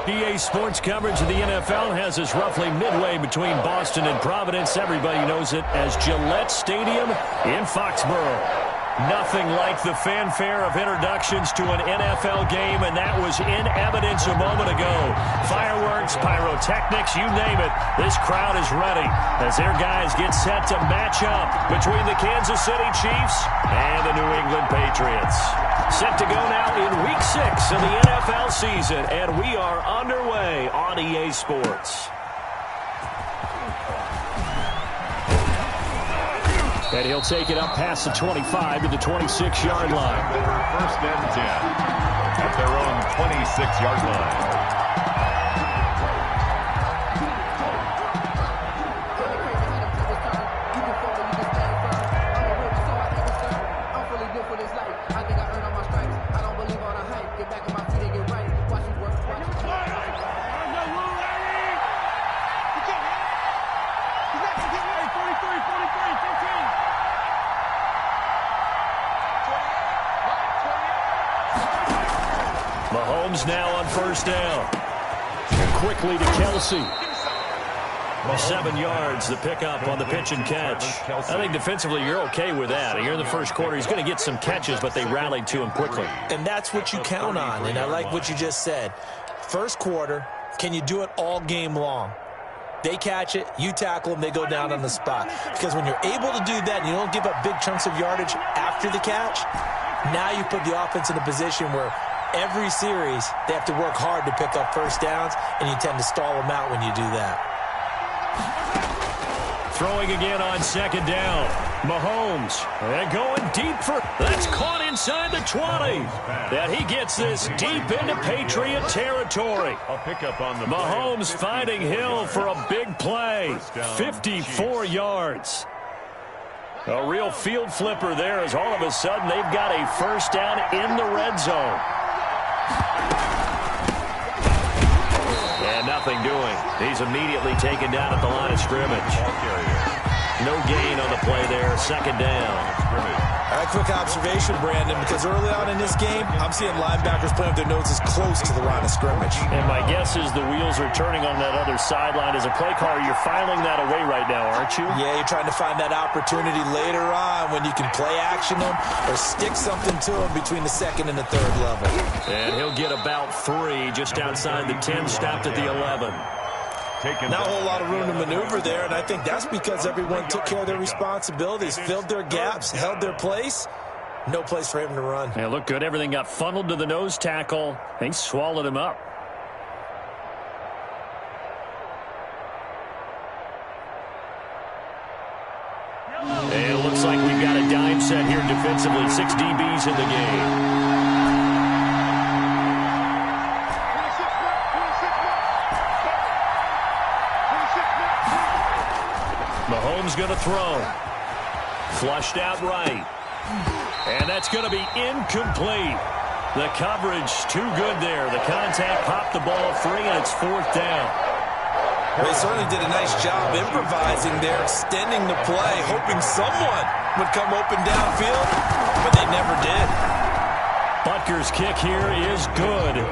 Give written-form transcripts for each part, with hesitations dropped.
EA Sports coverage of the NFL has us roughly midway between Boston and Providence. Everybody knows it as Gillette Stadium in Foxborough. Nothing like the fanfare of introductions to an NFL game, and that was in evidence a moment ago. Fireworks, pyrotechnics, you name it. This crowd is ready as their guys get set to match up between the Kansas City Chiefs and the New England Patriots. Set to go now in Week 6 of the NFL season, and we are underway on EA Sports. And he'll take it up past the 25 to the 26-yard line. First and 10 at their own 26-yard line. Mahomes now on first down. Quickly to Kelsey. 7 yards, the pickup on the pitch and catch. I think defensively you're okay with that. Here in the first quarter, he's going to get some catches, but they rallied to him quickly. And that's what you count on, and I like what you just said. First quarter, can you do it all game long? They catch it, you tackle them, they go down on the spot. Because when you're able to do that and you don't give up big chunks of yardage after the catch, now you put the offense in a position where every series, they have to work hard to pick up first downs, and you tend to stall them out when you do that. Throwing again on second down. Mahomes, and going deep for, that's caught inside the 20. And he gets this deep into Patriot territory. Mahomes finding Hill for a big play. 54 yards. A real field flipper there as all of a sudden they've got a first down in the red zone. And nothing doing. He's immediately taken down at the line of scrimmage. No gain on the play there. Second down. A quick observation, Brandon, because early on in this game, I'm seeing linebackers playing with their noses close to the line of scrimmage. And my guess is the wheels are turning on that other sideline. As a play caller, you're filing that away right now, aren't you? Yeah, you're trying to find that opportunity later on when you can play action them or stick something to them between the second and the third level. And he'll get about 3 just outside the 10, stopped at the 11. Not a whole lot of room to maneuver there, and I think that's because everyone took care of their responsibilities, filled their gaps, held their place. No place for him to run. Yeah, looked good. Everything got funneled to the nose tackle. They swallowed him up. And it looks like we've got a dime set here defensively. 6 DBs in the game. Mahomes going to throw. Flushed out right. And that's going to be incomplete. The coverage too good there. The contact popped the ball free, and it's 4th down. They certainly did a nice job improvising there, extending the play, hoping someone would come open downfield, but they never did. Butker's kick here is good.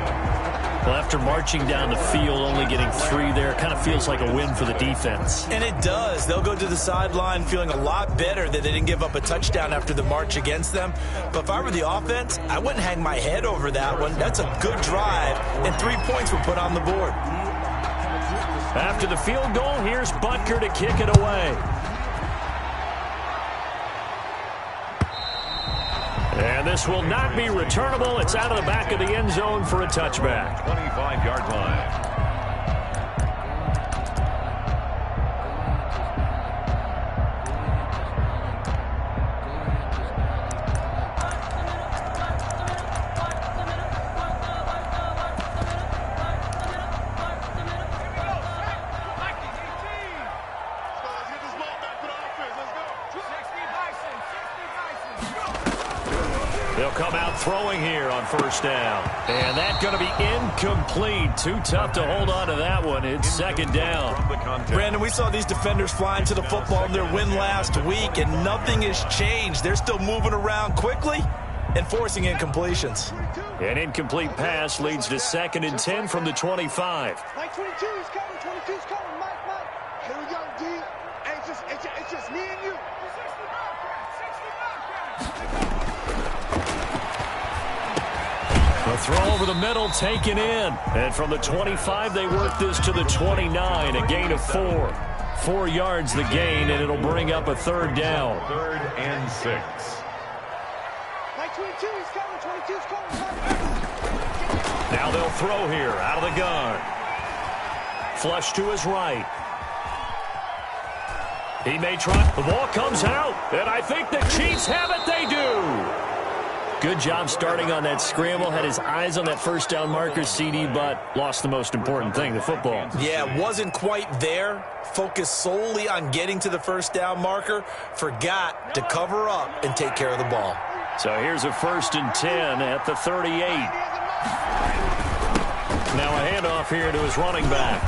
Well, after marching down the field, only getting 3 there, it kind of feels like a win for the defense. And it does. They'll go to the sideline feeling a lot better that they didn't give up a touchdown after the march against them. But if I were the offense, I wouldn't hang my head over that one. That's a good drive, and 3 points were put on the board. After the field goal, here's Butker to kick it away. And this will not be returnable. It's out of the back of the end zone for a touchback. 25-yard line. They'll come out throwing here on first down. And that's going to be incomplete. Too tough to hold on to that one. It's second down. Brandon, we saw these defenders flying to the football in their win last week, and nothing has changed. They're still moving around quickly and forcing incompletions. An incomplete pass leads to 2nd and 10 from the 25. Mike 22 is coming. 22 is coming. Mike. Here we go, D. It's just me and you. The throw over the middle taken in. And from the 25, they work this to the 29, a gain of 4. 4 yards the gain, and it'll bring up a 3rd down. 3rd and 6. Mike 22 is coming. 22 is coming. Now they'll throw here out of the gun. Flush to his right. He may try. The ball comes out, and I think the Chiefs have it. They do. Good job starting on that scramble. Had his eyes on that first down marker, CD, but lost the most important thing, the football. Yeah, wasn't quite there. Focused solely on getting to the first down marker. Forgot to cover up and take care of the ball. So here's a 1st and 10 at the 38. Now a handoff here to his running back.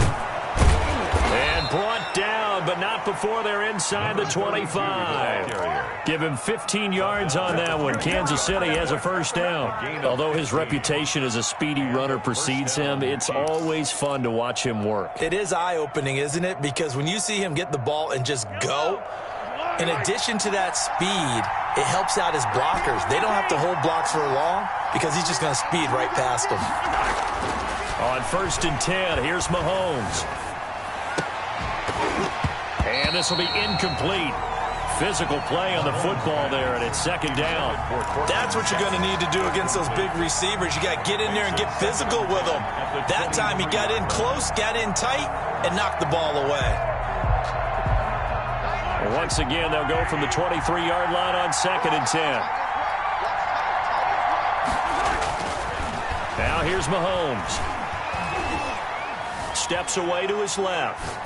And brought down, but not before they're inside the 25. Give him 15 yards on that one. Kansas City has a 1st down. Although his reputation as a speedy runner precedes him, it's always fun to watch him work. It is eye-opening, isn't it? Because when you see him get the ball and just go, in addition to that speed, it helps out his blockers. They don't have to hold blocks for long because he's just going to speed right past them. On 1st and 10, here's Mahomes. And this will be incomplete. Physical play on the football there, and it's 2nd down. That's what you're going to need to do against those big receivers. You got to get in there and get physical with them. That time he got in close, got in tight, and knocked the ball away. Once again, they'll go from the 23-yard line on 2nd and 10. Now here's Mahomes. Steps away to his left.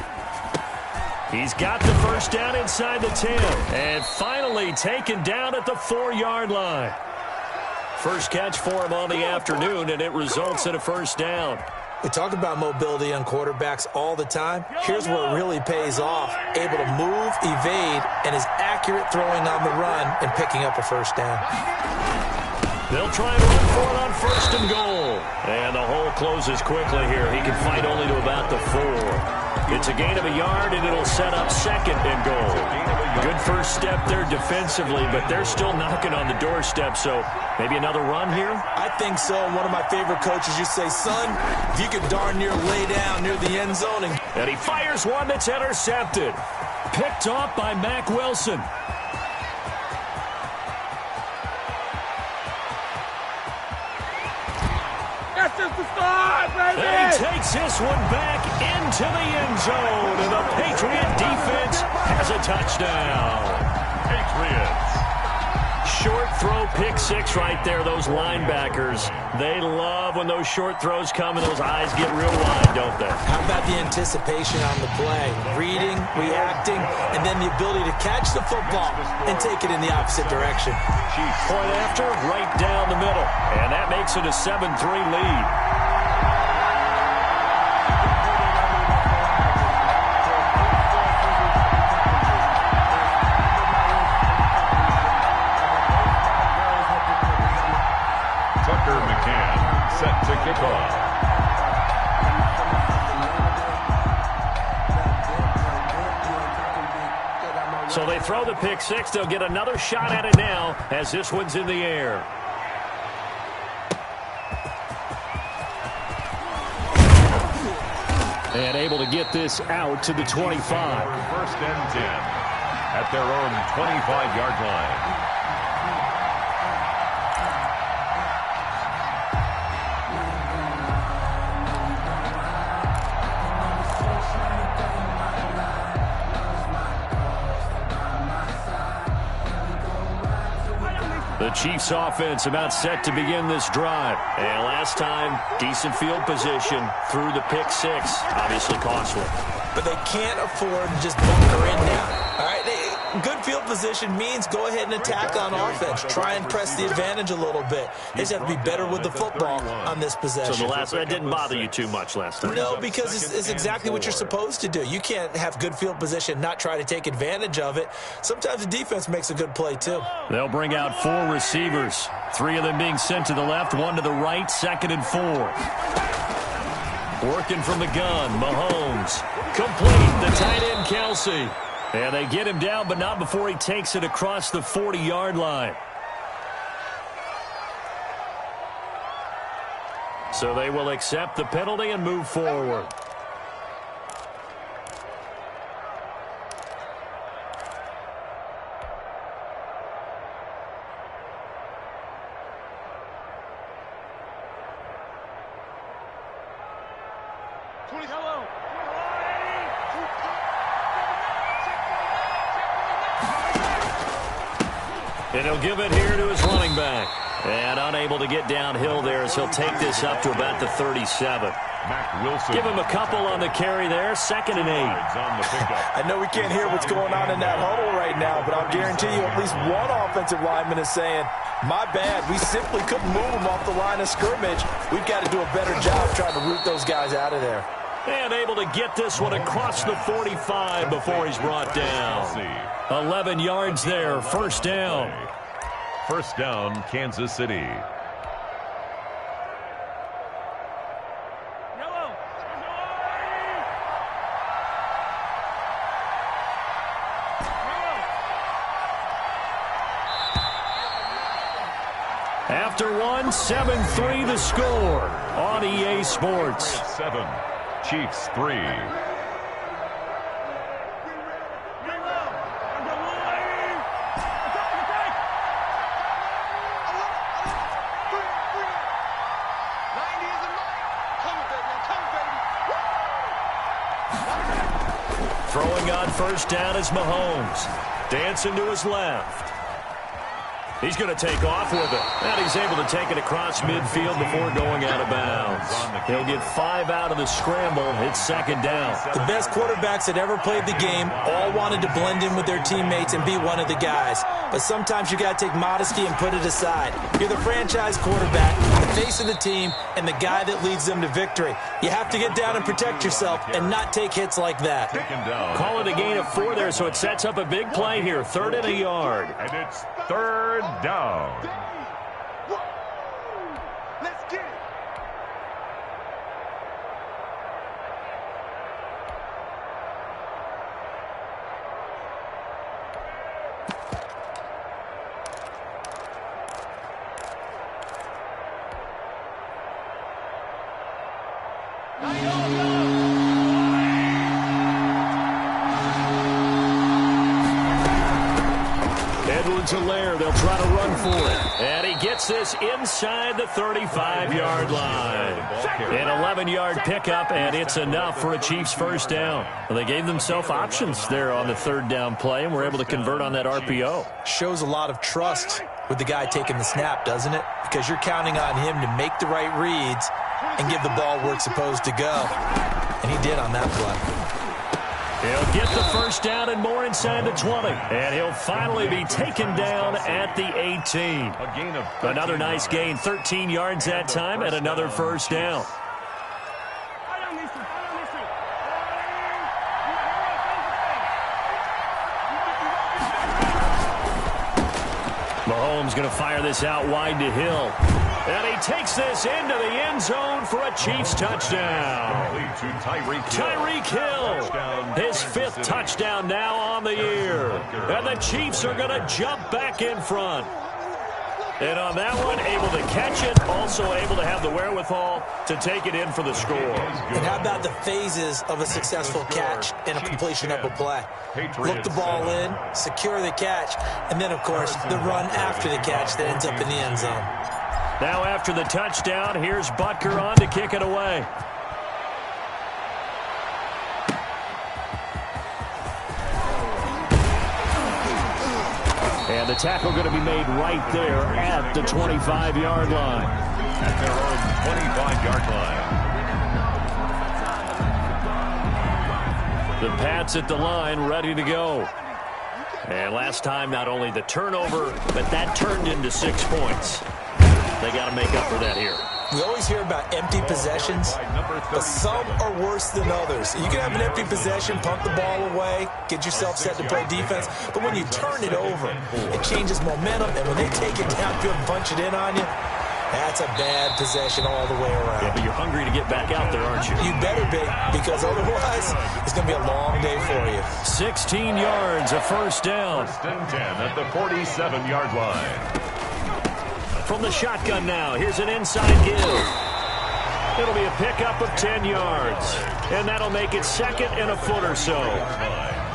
He's got the 1st down inside the 10. And finally taken down at the 4-yard line. First catch for him on the afternoon, and it results in a 1st down. We talk about mobility on quarterbacks all the time. Here's where it really pays off. Able to move, evade, and is accurate throwing on the run and picking up a 1st down. They'll try and run for it on 1st and goal. And the hole closes quickly here. He can fight only to about the 4. It's a gain of a yard, and it'll set up 2nd and goal. Good first step there defensively, but they're still knocking on the doorstep, so maybe another run here? I think so. One of my favorite coaches used to say, son, if you could darn near lay down near the end zone. And he fires one that's intercepted. Picked off by Mack Wilson. That's just the start, baby! And he takes this one back into the end zone, and the Patriot defense has a touchdown. Patriots. Short throw, pick 6 right there. Those linebackers, they love when those short throws come and those eyes get real wide, don't they? How about the anticipation on the play? Reading, reacting, and then the ability to catch the football and take it in the opposite direction. Point after, right down the middle. And that makes it a 7-3 lead. Set to kick off. So they throw the pick 6. They'll get another shot at it now as this one's in the air. And able to get this out to the 25. 1st and 10 at their own 25-yard line. The Chiefs offense about set to begin this drive. And last time, decent field position through the pick 6. Obviously costly. But they can't afford to just bunker in now. All right, Good field position means go ahead and attack on offense. Try and press the advantage a little bit. They just have to be better with the football on this possession. So that didn't bother you too much last time? No, because it's exactly what you're supposed to do. You can't have good field position and not try to take advantage of it. Sometimes the defense makes a good play, too. They'll bring out 4 receivers. 3 of them being sent to the left, 1 to the right, 2nd and 4. Working from the gun, Mahomes. Complete, the tight end, Kelsey. And they get him down, but not before he takes it across the 40-yard line. So they will accept the penalty and move forward. And he'll give it here to his running back. And unable to get downhill there as he'll take this up to about the 37. Mac Wilson. Give him a couple on the carry there. 2nd and 8. On the pickup. I know we can't hear what's going on in that huddle right now, but I'll guarantee you at least one offensive lineman is saying, my bad, we simply couldn't move them off the line of scrimmage. We've got to do a better job trying to root those guys out of there. And able to get this one across the 45 before he's brought down. 11 yards there, 1st down. 1st down, Kansas City. After 1, 7-3 the score on EA Sports. 7, Chiefs 3. Throwing on 1st down is Mahomes. Dancing to his left. He's going to take off with it. And he's able to take it across midfield before going out of bounds. He'll get 5 out of the scramble. It's 2nd down. The best quarterbacks that ever played the game all wanted to blend in with their teammates and be one of the guys. But sometimes you got to take modesty and put it aside. You're the franchise quarterback, the face of the team, and the guy that leads them to victory. You have to get down and protect yourself and not take hits like that. Call it a gain of 4 there, so it sets up a big play here. 3rd and a yard. And it's 3rd down. Let's get it. Edwards-Helaire, they'll try to run for it. And he gets this inside the 35-yard line. An 11-yard pickup, and it's enough for a Chiefs 1st down. Well, they gave themselves options there on the 3rd down play, and were able to convert on that RPO. Shows a lot of trust with the guy taking the snap, doesn't it? Because you're counting on him to make the right reads and give the ball where it's supposed to go. And he did on that play. He'll get the 1st down and more inside the 20. And he'll finally be taken down at the 18. Another nice gain, 13 yards that time, and another 1st down. Mahomes going to fire this out wide to Hill. And he takes this into the end zone for a Chiefs touchdown. Tyreek Hill, his 5th touchdown now on the year. And the Chiefs are going to jump back in front. And on that one, able to catch it, also able to have the wherewithal to take it in for the score. And how about the phases of a successful catch and a completion of a play? Look the ball in, secure the catch, and then, of course, the run after the catch that ends up in the end zone. Now after the touchdown, here's Butker on to kick it away. And the tackle going to be made right there at the 25-yard line. At their own 25-yard line. The Pats at the line, ready to go. And last time, not only the turnover, but that turned into 6 points. They got to make up for that here. We always hear about empty possessions, but some are worse than others. You can have an empty possession, punt the ball away, get yourself set to play defense, but when you turn it over, it changes momentum, and when they take it downfield and punch it in on you, that's a bad possession all the way around. Yeah, but you're hungry to get back out there, aren't you? You better be, because otherwise, it's going to be a long day for you. 16 yards, a first down. First and 10 at the 47-yard line. From the shotgun now, here's an inside give. It'll be a pickup of 10 yards, and that'll make it second and a foot or so.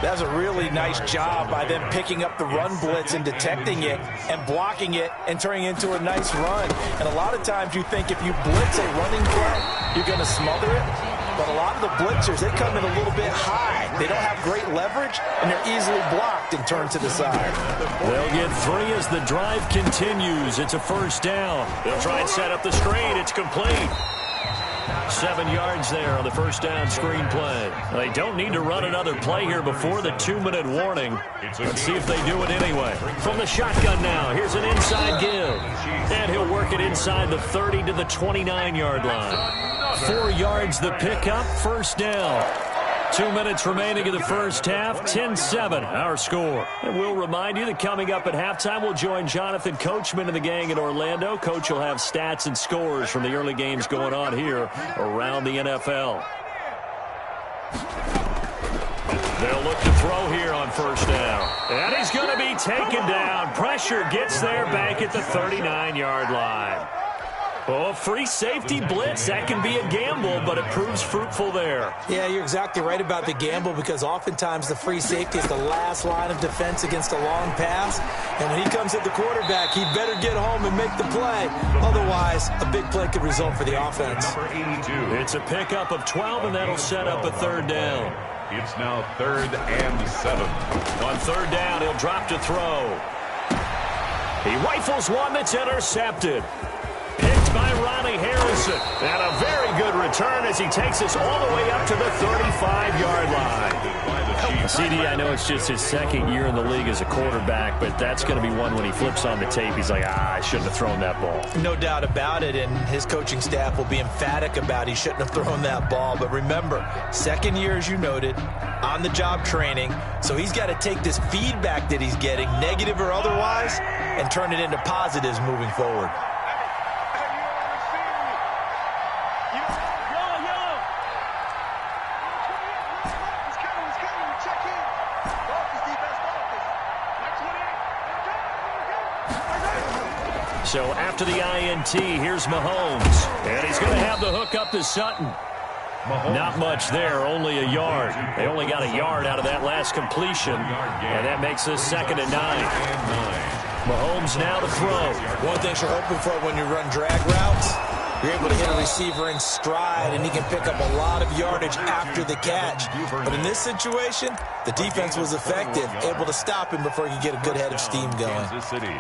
That was a really nice job by them picking up the run blitz and detecting it and blocking it and turning it into a nice run. And a lot of times you think if you blitz a running play, you're going to smother it. But a lot of the blitzers, they come in a little bit high. They don't have great leverage, and they're easily blocked and turned to the side. They'll get 3 as the drive continues. It's a first down. They'll try and set up the screen. It's complete. 7 yards there on the first down screen play. They don't need to run another play here before the 2-minute warning. Let's see if they do it anyway. From the shotgun now, here's an inside give. And he'll work it inside the 30 to the 29-yard line. 4 yards the pickup, first down. 2 minutes remaining in the first half, 10-7 our score. And we'll remind you that coming up at halftime, we'll join Jonathan Coachman and the gang in Orlando. Coach will have stats and scores from the early games going on here around the NFL. They'll look to throw here on first down. And he's going to be taken down. Pressure gets there back at the 39-yard line. Oh, free safety blitz. That can be a gamble, but it proves fruitful there. Yeah, you're exactly right about the gamble, because oftentimes the free safety is the last line of defense against a long pass. And when he comes at the quarterback, he better get home and make the play. Otherwise, a big play could result for the offense. It's a pickup of 12, and that'll set up a third down. It's now 3rd and 7. On third down, he'll drop to throw. He rifles one that's intercepted. Picked by Ronnie Harrison. And a very good return as he takes us all the way up to the 35-yard line. CD, I know it's just his second year in the league as a quarterback, but that's going to be one when he flips on the tape. He's like, I shouldn't have thrown that ball. No doubt about it, and his coaching staff will be emphatic about he shouldn't have thrown that ball. But remember, second year, as you noted, on-the-job training, so he's got to take this feedback that he's getting, negative or otherwise, and turn it into positives moving forward. So after the INT, here's Mahomes. And he's going to have the hook up to Sutton. Not much there, only a yard. They only got a yard out of that last completion, and that makes this 2nd and 9. Mahomes now to throw. One thing you're hoping for when you run drag routes, you're able to hit a receiver in stride, and he can pick up a lot of yardage after the catch. But in this situation, the defense was effective, able to stop him before he could get a good head of steam going. Kansas City.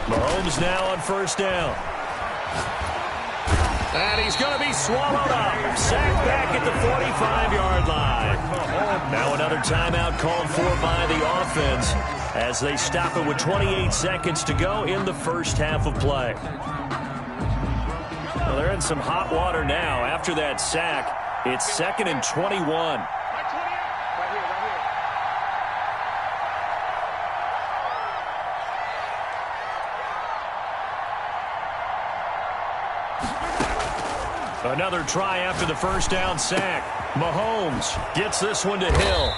Mahomes now on first down. And he's going to be swallowed up. Sacked back at the 45-yard line. Now another timeout called for by the offense as they stop it with 28 seconds to go in the first half of play. Well, they're in some hot water now. After that sack, it's 2nd and 21. Another try after the first down sack. Mahomes gets this one to Hill.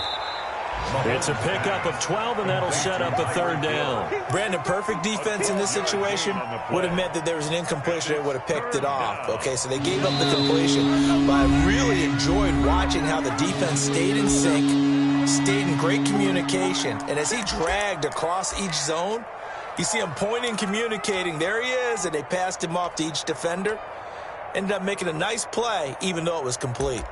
It's a pickup of 12, and that'll set up a third down. Brandon, perfect defense in this situation would have meant that there was an incompletion. They would have picked it off. Okay, so they gave up the completion. But I really enjoyed watching how the defense stayed in sync, stayed in great communication. And as he dragged across each zone, you see him pointing, communicating. There he is, and they passed him off to each defender. Ended up making a nice play, even though it was complete.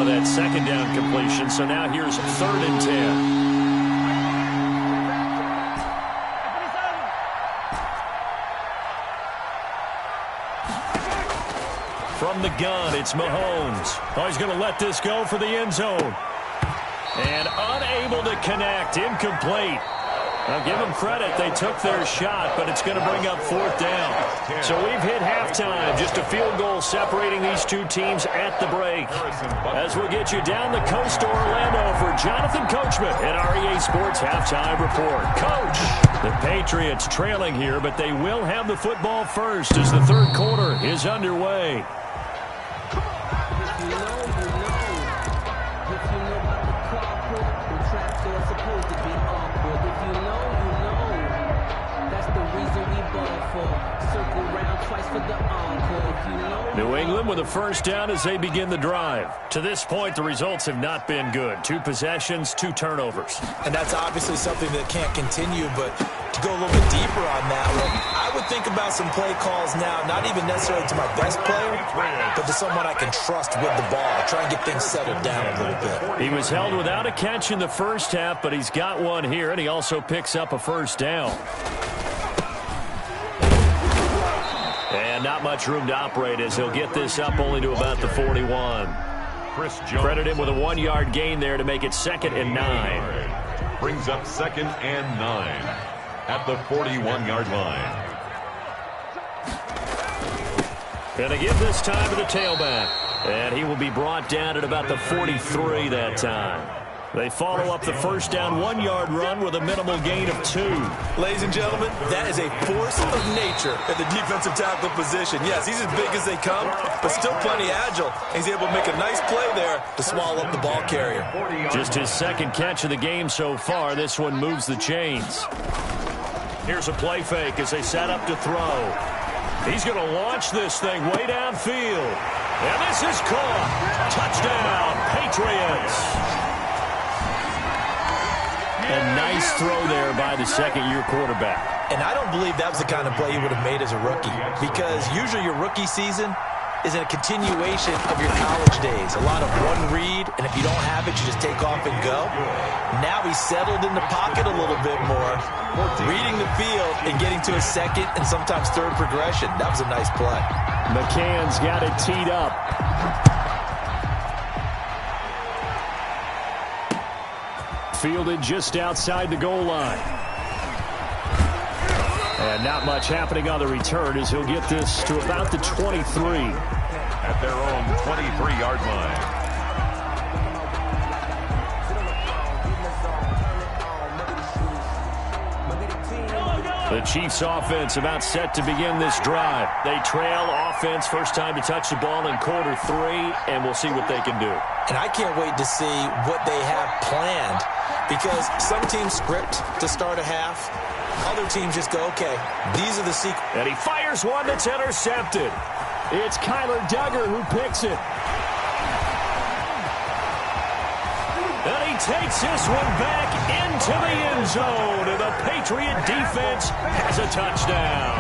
of that second down completion. So now here's 3rd and 10. From the gun, it's Mahomes. Oh, he's going to let this go for the end zone. And unable to connect, incomplete. I'll give them credit. They took their shot, but it's going to bring up 4th down. So we've hit halftime. Just a field goal separating these two teams at the break. As we'll get you down the coast to Orlando for Jonathan Coachman at REA Sports Halftime Report. Coach, the Patriots trailing here, but they will have the football first as the 3rd quarter is underway. New England with a first down as they begin the drive. To this point, the results have not been good. 2 possessions, 2 turnovers. And that's obviously something that can't continue, but to go a little bit deeper on that one, I would think about some play calls now, not even necessarily to my best player, but to someone I can trust with the ball. Try and get things settled down a little bit. He was held without a catch in the first half, but he's got one here, and he also picks up a first down. And not much room to operate as he'll get this up only to about the 41. Chris Jones. Credit him with a 1-yard gain there to make it 2nd and 9. Brings up 2nd and 9 at the 41-yard line. Going to give this time to the tailback. And he will be brought down at about the 43 that time. They follow up the first down 1-yard run with a minimal gain of 2. Ladies and gentlemen, that is a force of nature at the defensive tackle position. Yes, he's as big as they come, but still plenty agile. He's able to make a nice play there to swallow up the ball carrier. Just his 2nd catch of the game so far. This one moves the chains. Here's a play fake as they set up to throw. He's going to launch this thing way downfield. And this is caught. Touchdown, Patriots. A nice throw there by the 2nd-year quarterback. And I don't believe that was the kind of play he would have made as a rookie, because usually your rookie season is a continuation of your college days. A lot of one read, and if you don't have it, you just take off and go. Now he's settled in the pocket a little bit more, reading the field and getting to a 2nd and sometimes 3rd progression. That was a nice play. McCann's got it teed up. Fielded just outside the goal line. And not much happening on the return as he'll get this to about the 23. At their own 23-yard line. The Chiefs offense about set to begin this drive. They trail offense, first time to touch the ball in quarter 3, and we'll see what they can do. And I can't wait to see what they have planned, because some teams script to start a half. Other teams just go, okay, these are the sequences. And he fires one that's intercepted. It's Kyler Duggar who picks it. And he takes this one back into the end zone. And the Patriot defense has a touchdown.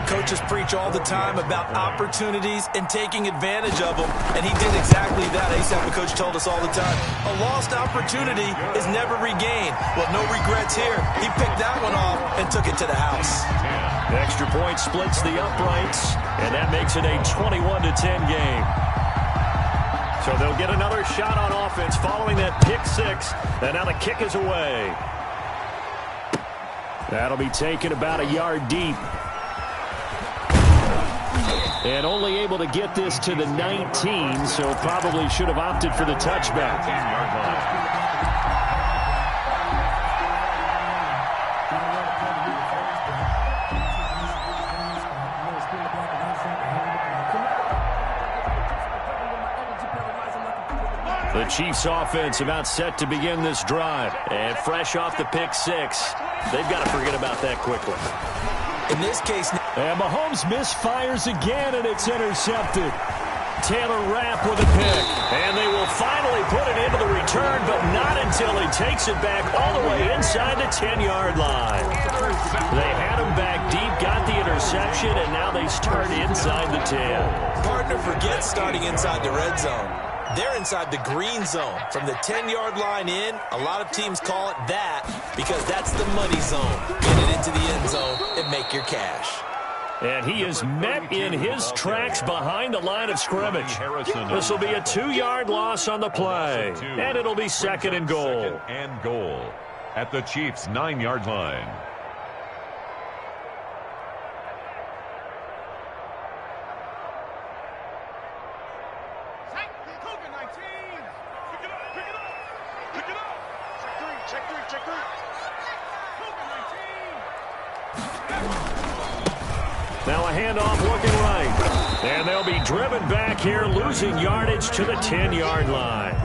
Coaches preach all the time about opportunities and taking advantage of them, and he did exactly that. ASAP, the coach told us all the time, a lost opportunity is never regained. Well, no regrets here. He picked that one off and took it to the house. The extra point splits the uprights, and that makes it a 21-10 game. So they'll get another shot on offense following that pick 6, and now the kick is away. That'll be taken about a yard deep. And only able to get this to the 19, so probably should have opted for the touchback. The Chiefs offense about set to begin this drive. And fresh off the pick 6, they've got to forget about that quickly. In this case, and Mahomes misfires again, and it's intercepted. Taylor Rapp with a pick. And they will finally put it into the return, but not until he takes it back all the way inside the 10-yard line. They had him back deep, got the interception, and now they start inside the 10. Partner forgets starting inside the red zone. They're inside the green zone. From the 10-yard line in, a lot of teams call it that because that's the money zone. Get it into the end zone and make your cash. And he is met in his tracks behind the line of scrimmage. This will be a 2-yard loss on the play. And it'll be second and goal. Second and goal at the Chiefs' 9-yard line. Now a handoff looking right. And they'll be driven back here, losing yardage to the 10-yard line.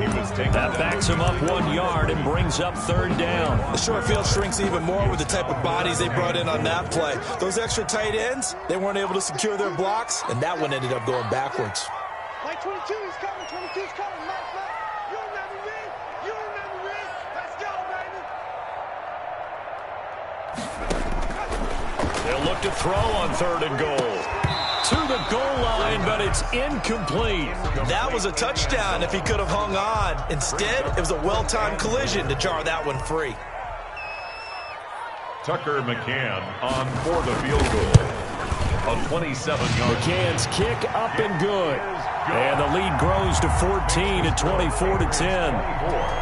That backs him up 1 yard and brings up third down. The short field shrinks even more with the type of bodies they brought in on that play. Those extra tight ends, they weren't able to secure their blocks, and that one ended up going backwards. Mike 22 is coming. 22 is coming. Mike. You'll never win. You'll never win. Let's go, baby. They'll look to throw on third and goal. To the goal line, but it's incomplete. That was a touchdown if he could have hung on. Instead, it was a well-timed collision to jar that one free. Tucker McCann on for the field goal. A 27-yard. McCann's kick up and good. And the lead grows to 14 at 24-10.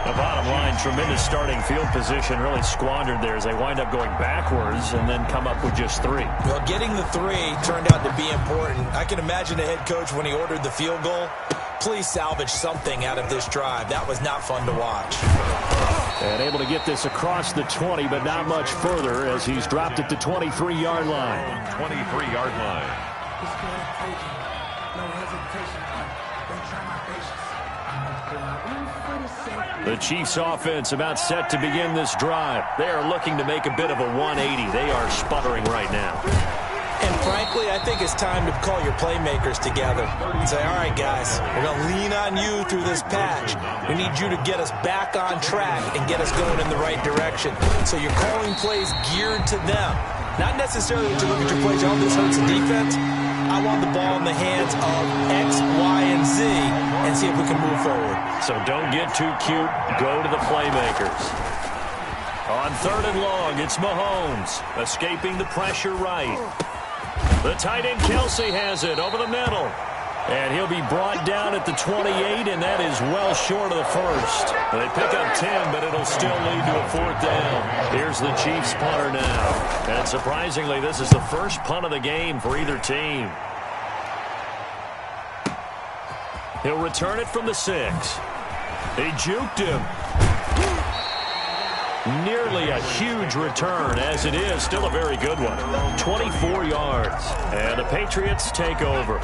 The bottom line, tremendous starting field position, really squandered there as they wind up going backwards and then come up with just 3. Well, getting the 3 turned out to be important. I can imagine the head coach when he ordered the field goal. Please salvage something out of this drive. That was not fun to watch. And able to get this across the 20, but not much further as he's dropped it to 23-yard line. 23-yard line. The Chiefs offense about set to begin this drive. They are looking to make a bit of a 180. They are sputtering right now. And frankly, I think it's time to call your playmakers together and say, all right, guys, we're going to lean on you through this patch. We need you to get us back on track and get us going in the right direction. So you're calling plays geared to them. Not necessarily when you look at your plays, oh, this hurts the defense. I want the ball in the hands of X, Y, and Z and see if we can move forward. So don't get too cute. Go to the playmakers. On third and long, it's Mahomes escaping the pressure right. The tight end Kelsey has it over the middle. And he'll be brought down at the 28, and that is well short of the first. They pick up 10, but it'll still lead to a 4th down. Here's the Chiefs punter now. And surprisingly, this is the first punt of the game for either team. He'll return it from the 6. They juked him. Nearly a huge return, as it is still a very good one. 24 yards. And the Patriots take over.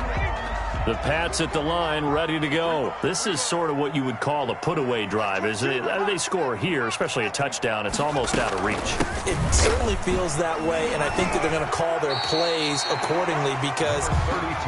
The Pats at the line, ready to go. This is sort of what you would call a put-away drive. As they score here, especially a touchdown, it's almost out of reach. It certainly feels that way, and I think that they're going to call their plays accordingly because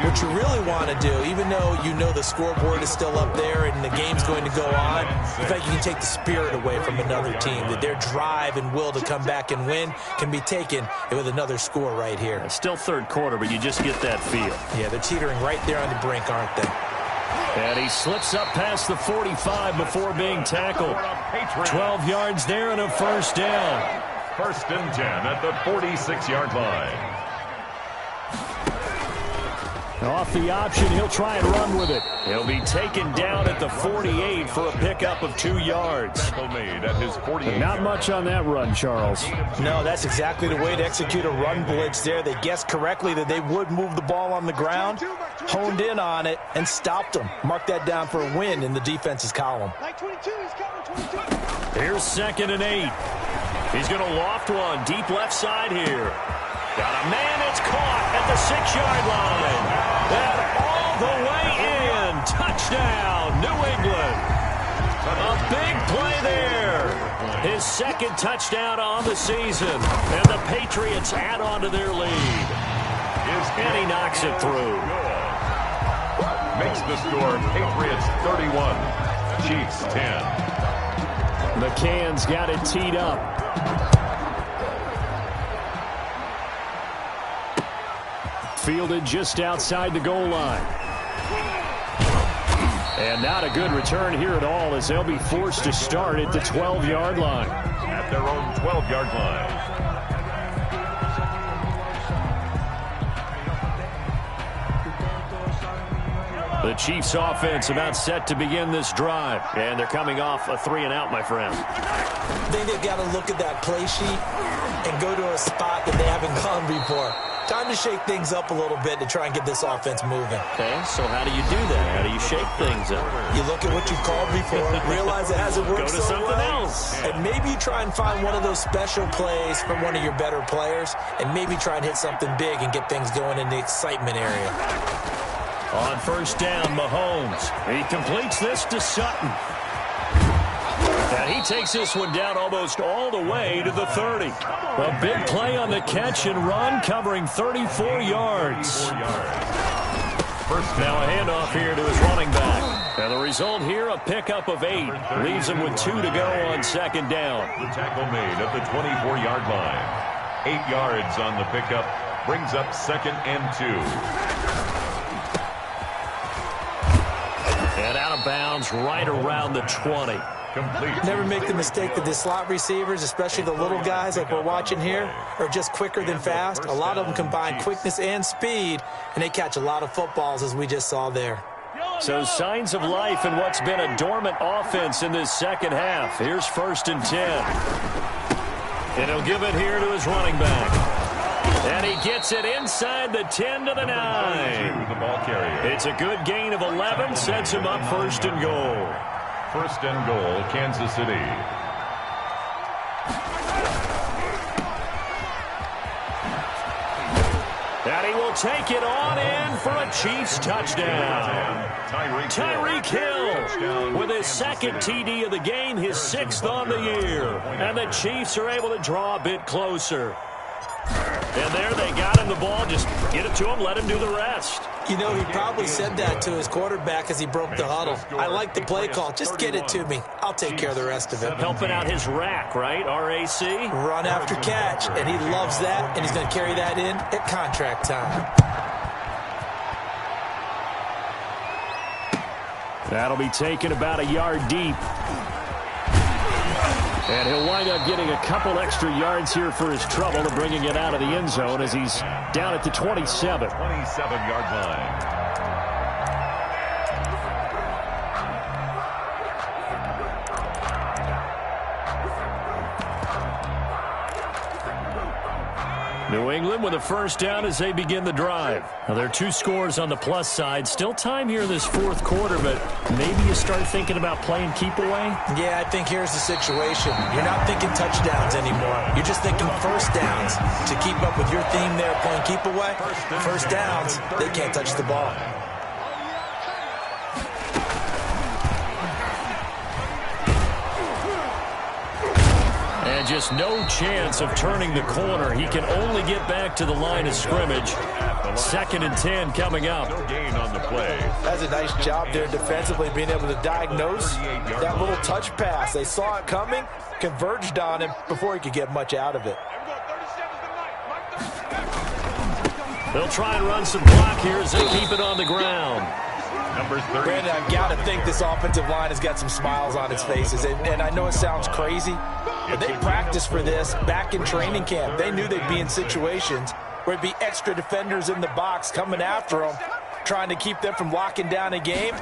what you really want to do, even though you know the scoreboard is still up there and the game's going to go on, in fact, you can take the spirit away from another team, that their drive and will to come back and win can be taken with another score right here. It's still third quarter, but you just get that feel. Yeah, they're teetering right there on the brink, aren't they? And he slips up past the 45 before being tackled. 12 yards there and a first down. 1st and 10 at the 46-yard line. Off the option, he'll try and run with it. He'll be taken down at the 48 for a pickup of 2 yards. Made at his 48. Not much on that run, Charles. No, that's exactly the way to execute a run blitz there. They guessed correctly that they would move the ball on the ground, honed in on it, and stopped them. Mark that down for a win in the defense's column. Mike 22 is coming. 22. Here's 2nd and 8. He's going to loft one deep left side here. Got a man, it's caught at the 6-yard line. And all the way in. Touchdown, New England. A big play there. His 2nd touchdown on the season. And the Patriots add on to their lead. And he knocks it through. makes the score Patriots 31, Chiefs 10. McCann's got it teed up. Fielded just outside the goal line. And not a good return here at all, as they'll be forced to start at the 12-yard line. At their own 12-yard line. The Chiefs offense about set to begin this drive. And they're coming off a 3-and-out, my friend. I think they've got to look at that play sheet and go to a spot that they haven't gone before. Time to shake things up a little bit to try and get this offense moving. Okay, so how do you do that? How do you shake things up? You look at what you called before, realize it hasn't worked Go to so something well, else. and maybe you try and find one of those special plays from one of your better players, and maybe try and hit something big and get things going in the excitement area. On first down, Mahomes. He completes this to Sutton. And he takes this one down almost all the way to the 30. A big play on the catch and run, covering 34 yards. Now a handoff here to his running back. And the result here, a pickup of 8. Leaves him with 2 to go on second down. The tackle made at the 24-yard line. 8 yards on the pickup. Brings up 2nd and 2. And out of bounds right around the 20. Complete. Never make the mistake that the slot receivers, especially the little guys like we're watching here, are just quicker than fast. A lot of them combine quickness and speed, and they catch a lot of footballs, as we just saw there. So signs of life in what's been a dormant offense in this second half. Here's 1st and 10. And he'll give it here to his running back. And he gets it inside the 10 to the 9. The ball carrier. It's a good gain of 11, sets him up 1st and goal. 1st and goal, Kansas City. And he will take it on in for a Chiefs touchdown. Tyreek Hill with his 2nd TD of the game, his 6th on the year. And the Chiefs are able to draw a bit closer. And there they got him the ball. Just get it to him, let him do the rest. You know, he probably said that to his quarterback as he broke the huddle. I like the play call. Just get it to me. I'll take care of the rest of it. Helping out his rack, right? RAC. Run after catch, and he loves that, and he's going to carry that in at contract time. That'll be taken about a yard deep. And he'll wind up getting a couple extra yards here for his trouble to bringing it out of the end zone as he's down at the 27. 27-yard line. New England with a 1st down as they begin the drive. Now, there are 2 scores on the plus side. Still time here in this 4th quarter, but maybe you start thinking about playing keep away? Yeah, I think here's the situation. You're not thinking touchdowns anymore. You're just thinking 1st downs. To keep up with your theme there, playing keep away, 1st downs, they can't touch the ball. And just no chance of turning the corner. He can only get back to the line of scrimmage. 2nd and 10 coming up. No gain on the play. That's a nice job there defensively, being able to diagnose that little touch pass. They saw it coming, converged on him before he could get much out of it. They'll try and run some clock here as they keep it on the ground. Number 30. Brandon, I've got to think this offensive line has got some smiles on its faces. And I know it sounds crazy, but they practiced for this back in training camp. They knew they'd be in situations where it'd be extra defenders in the box coming after them, trying to keep them from locking down a game.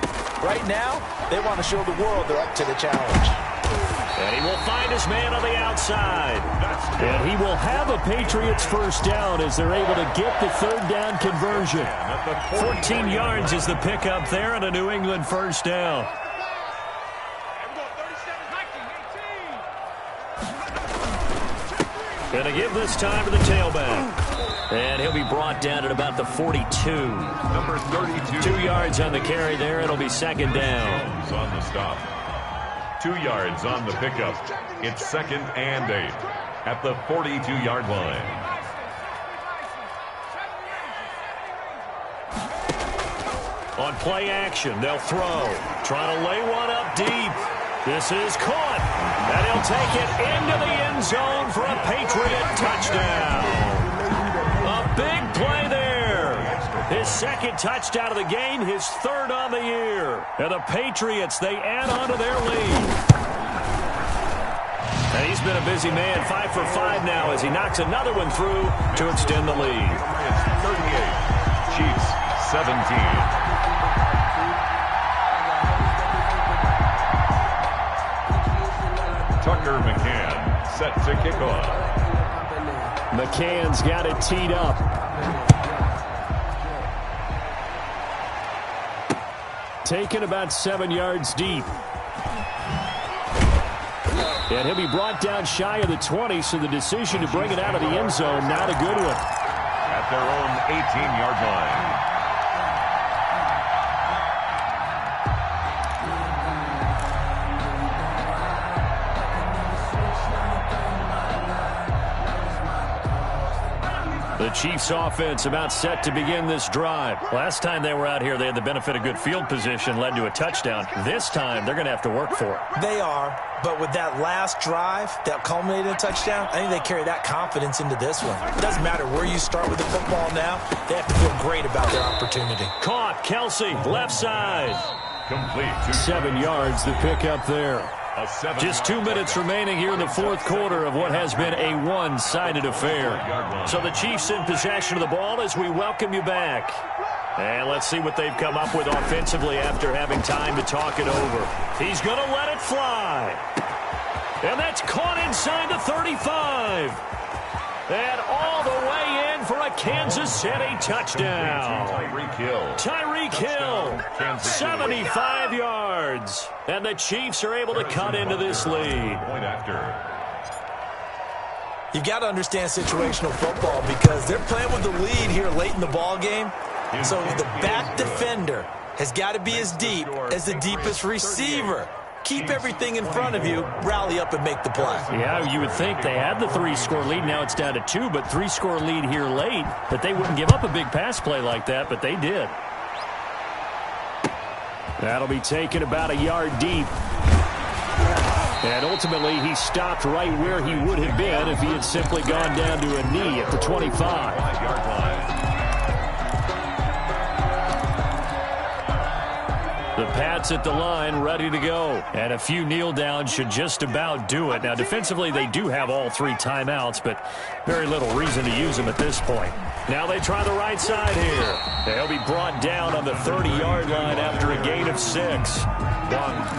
Right now, they want to show the world they're up to the challenge. And he will find his man on the outside. And he will have a Patriots 1st down as they're able to get the 3rd down conversion. 14 yards is the pickup there and a New England 1st down. Going to give this time to the tailback. And he'll be brought down at about the 42. Number 32. 2 yards on the carry there. It'll be 2nd down. On the stop. 2 yards on the pickup. It's 2nd and 8 at the 42-yard line. On play action, they'll throw. Trying to lay one up deep. This is caught. And he'll take it into the end zone for a Patriot touchdown. A big play there. His second touchdown of the game, his third on the year. And the Patriots, they add on to their lead. And he's been a busy man, 5 for 5 now as he knocks another one through to extend the lead. 38, Chiefs 17. Tucker McCann set to kick off. McCann's got it teed up. Taken about 7 yards deep. And he'll be brought down shy of the 20, so the decision to bring it out of the end zone, not a good one. At their own 18-yard line. The Chiefs offense about set to begin this drive. Last time they were out here, they had the benefit of good field position, led to a touchdown. This time, they're going to have to work for it. They are, but with that last drive that culminated in a touchdown, I think they carry that confidence into this one. It doesn't matter where you start with the football now. They have to feel great about their opportunity. Caught, Kelsey, left side. Complete. 7 yards, the pickup there. Just 2 minutes remaining here in the fourth quarter of what has been a one-sided affair. So the Chiefs in possession of the ball as we welcome you back. And let's see what they've come up with offensively after having time to talk it over. He's going to let it fly. And that's caught inside the 35. And all the way in for a Kansas City touchdown. Tyreek Hill, 75 yards. And the Chiefs are able to cut into this lead. You've got to understand situational football because they're playing with the lead here late in the ball game. So the back defender has got to be as deep as the deepest receiver. Keep everything in front of you, rally up and make the play. Yeah, you would think they had the 3-score lead. Now it's down to 2, but 3-score lead here late. That they wouldn't give up a big pass play like that, but they did. That'll be taken about a yard deep. And ultimately, he stopped right where he would have been if he had simply gone down to a knee at the 25. The Pats at the line, ready to go. And a few kneel downs should just about do it. Now, defensively, they do have all 3 timeouts, but very little reason to use them at this point. Now they try the right side here. They'll be brought down on the 30-yard line after a gain of 6.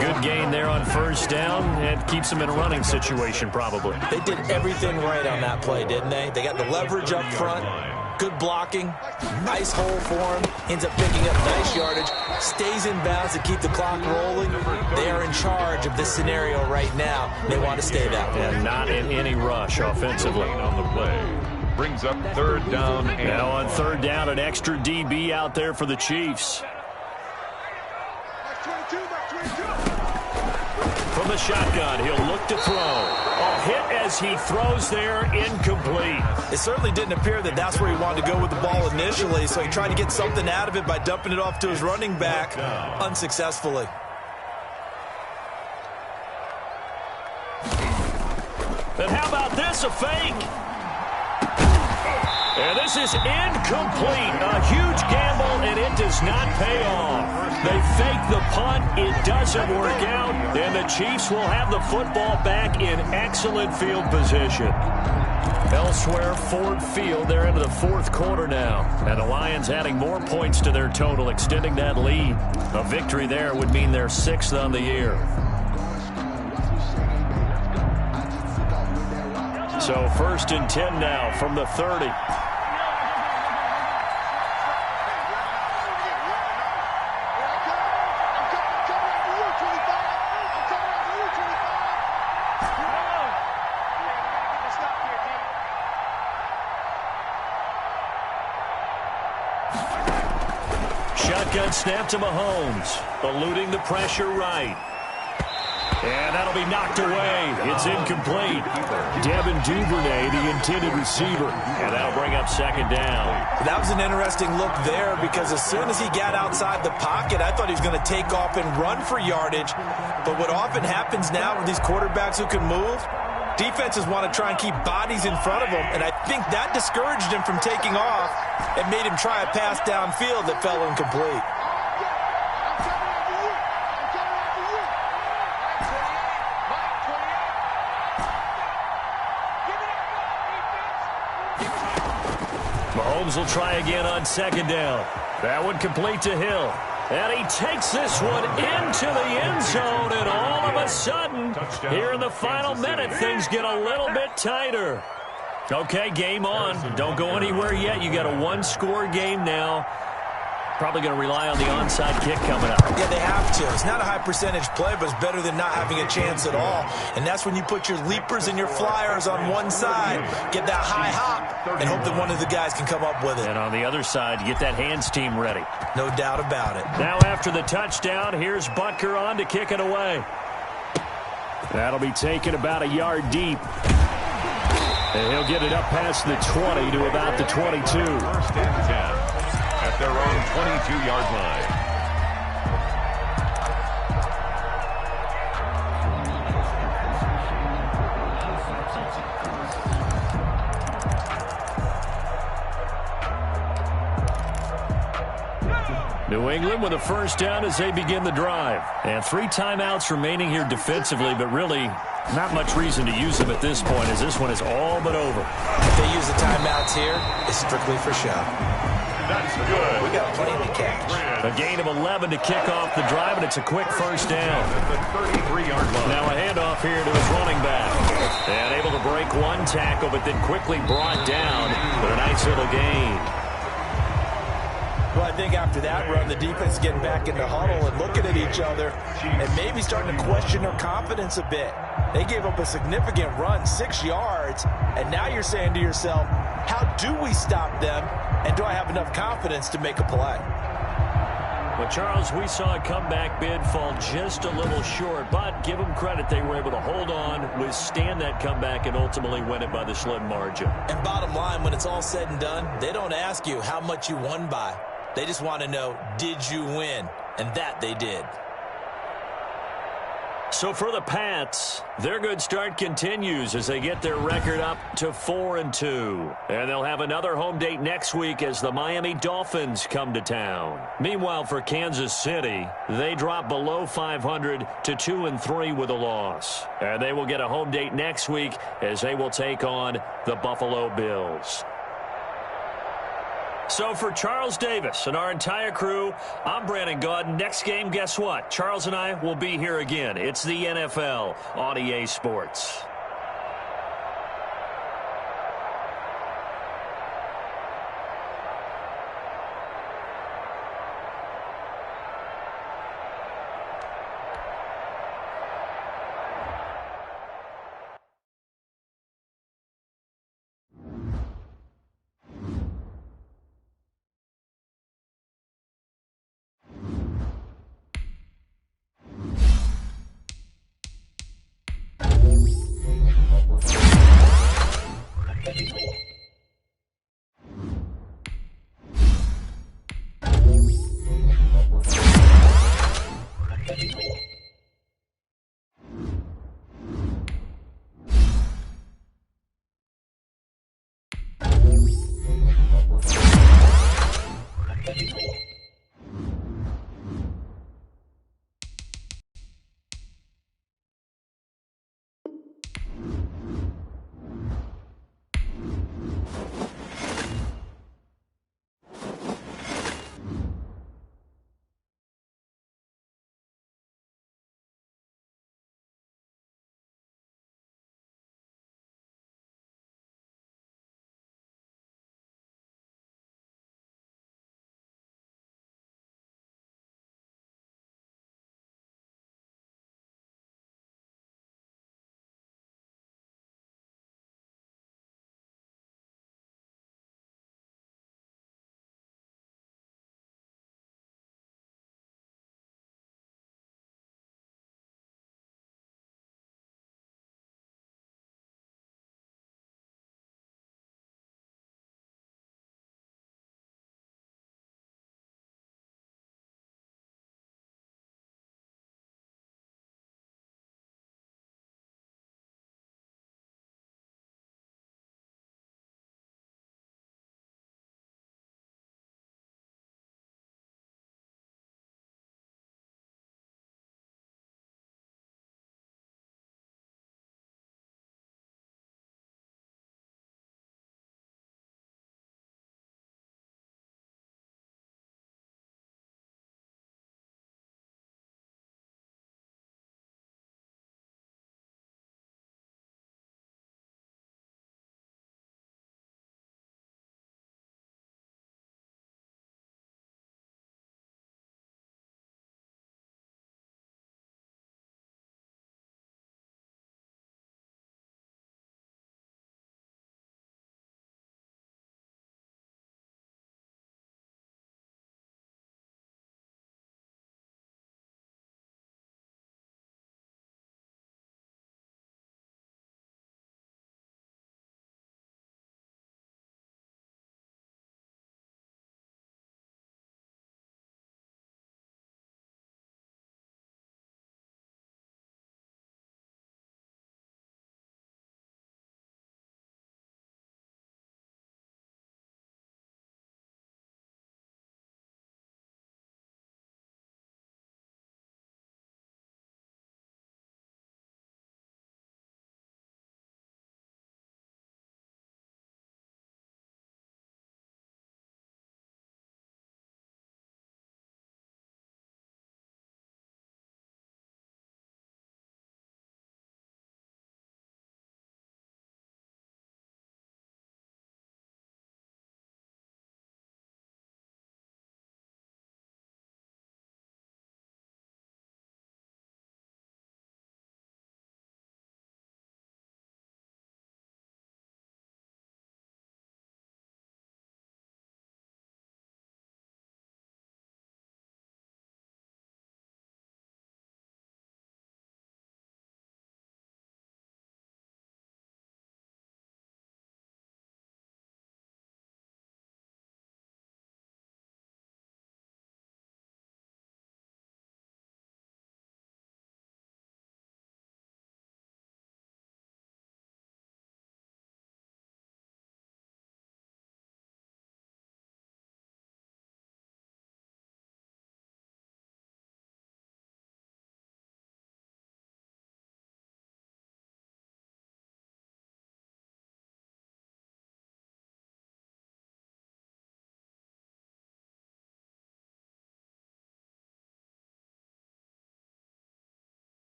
Good gain there on first down, and keeps them in a running situation probably. They did everything right on that play, didn't they? They got the leverage up front. Good blocking, nice hole for him, ends up picking up nice yardage, stays in bounds to keep the clock rolling. They are in charge of this scenario right now. They want to stay that way. And not in any rush offensively. On the play. Brings up third down. Now on third down, an extra DB out there for the Chiefs. From the shotgun, he'll look to throw. A hit as he throws there, incomplete. It certainly didn't appear that that's where he wanted to go with the ball initially, so he tried to get something out of it by dumping it off to his running back unsuccessfully. And how about this, a fake? And this is incomplete. A huge gamble, and it does not pay off. They fake the punt. It doesn't work out. And the Chiefs will have the football back in excellent field position. Elsewhere, Ford Field, they're into the fourth quarter now. And the Lions adding more points to their total, extending that lead. A victory there would mean they're 6th on the year. So 1st and 10 now from the 30. Shotgun snap to Mahomes, eluding the pressure right. And that'll be knocked away. It's incomplete. Devin Duvernay, the intended receiver. And that'll bring up second down. That was an interesting look there because as soon as he got outside the pocket, I thought he was going to take off and run for yardage. But what often happens now with these quarterbacks who can move, defenses want to try and keep bodies in front of them, and I think that discouraged him from taking off and made him try a pass downfield that fell incomplete. Mahomes will try again on second down. That one complete to Hill. And he takes this one into the end zone, and all of a sudden, here in the final minute, things get a little bit tighter. Okay, game on. Don't go anywhere yet. You got a one-score game now. Probably going to rely on the onside kick coming up. Yeah, they have to. It's not a high-percentage play, but it's better than not having a chance at all. And that's when you put your leapers and your flyers on one side, get that high hop, and hope that one of the guys can come up with it. And on the other side, get that hands team ready. No doubt about it. Now after the touchdown, here's Butker on to kick it away. That'll be taken about a yard deep. And he'll get it up past the 20 to about the 22. First and 10. At their own 22-yard line. New England with a first down as they begin the drive. And 3 timeouts remaining here defensively, but really not much reason to use them at this point as this one is all but over. If they use the timeouts here, it's strictly for show. That's good. We got plenty to catch. A gain of 11 to kick off the drive, and it's a quick first down. At the 33-yard line. Now a handoff here to his running back. And able to break one tackle, but then quickly brought down with a nice little gain. Well, I think after that run, the defense is getting back in the huddle and looking at each other and maybe starting to question their confidence a bit. They gave up a significant run, 6 yards, and now you're saying to yourself, how do we stop them, and do I have enough confidence to make a play? Well, Charles, we saw a comeback bid fall just a little short, but give them credit. They were able to hold on, withstand that comeback, and ultimately win it by the slim margin. And bottom line, when it's all said and done, they don't ask you how much you won by. They just want to know, did you win? And that they did. So for the Pats, their good start continues as they get their record up to 4-2. And they'll have another home date next week as the Miami Dolphins come to town. Meanwhile, for Kansas City, they drop below 500 to 2-3 with a loss. And they will get a home date next week as they will take on the Buffalo Bills. So for Charles Davis and our entire crew, I'm Brandon Gaudin. Next game, guess what? Charles and I will be here again. It's the NFL on EA Sports.